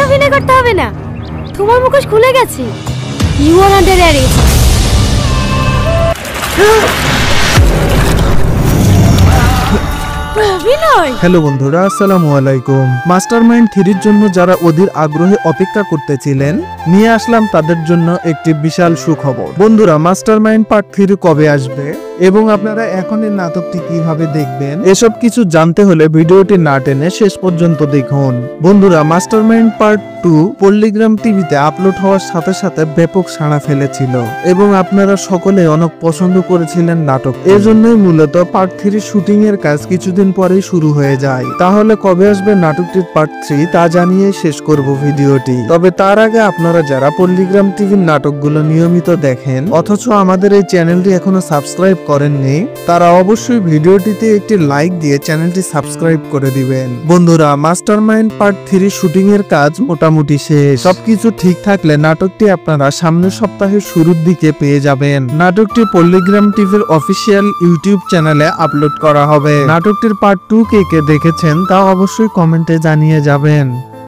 অভিনয় করতে হবে না, তোমার মুখোশ খুলে গেছে। You are under arrest. Hello বন্ধুরা, আসসালামু আলাইকুম। মাস্টারমাইন্ড 3-র জন্য যারা অধীর আগ্রহে অপেক্ষা করতেছিলেন, নিয়ে আসলাম তাদের জন্য একটি বিশাল সুখবর। বন্ধুরা, মাস্টারমাইন্ড পার্ট 3 কবে আসবে এবং আপনারা এখন এই নাটকটি কিভাবে দেখবেন, এসব কিছু জানতে হলে ভিডিওটি না টেনে শেষ পর্যন্ত দেখুন। বন্ধুরা, মাস্টারমাইন্ড পার্ট 2 পল্লিগ্রাম টিভিতে আপলোড হওয়ার সাথে সাথে ব্যাপক সাড়া ফেলেছিল এবং আপনারা সকলে অনেক পছন্দ করেছিলেন নাটক। এজন্যই মূলত পার্ট 3 শুটিং এর কাজ কিছুদিন পরেই শুরু হয়ে যায়। তাহলে কবে আসবে নাটকটির পার্ট 3 তা জানিয়ে শেষ করব ভিডিওটি। তবে তার আগে আপনারা যারা পল্লিগ্রাম টিভির নাটকগুলো নিয়মিত দেখেন অথচ আমাদের এই চ্যানেলটি এখনো সাবস্ক্রাইব করেননি, তারা অবশ্যই ভিডিওটিতে একটি লাইক দিয়ে চ্যানেলটি সাবস্ক্রাইব করে দিবেন। বন্ধুরা, মাস্টারমাইন্ড পার্ট 3 শুটিং এর কাজ মোটামুটি শেষ। সবকিছু ঠিক থাকলে নাটকটি আপনারা সামনের সপ্তাহের শুরুর দিকে পেয়ে যাবেন। নাটকটি পল্লিগ্রাম টিভির অফিসিয়াল ইউটিউব চ্যানেলে আপলোড করা হবে। নাটকটির পার্ট 2 কে কে দেখেছেন তা অবশ্যই কমেন্টে জানিয়ে যাবেন।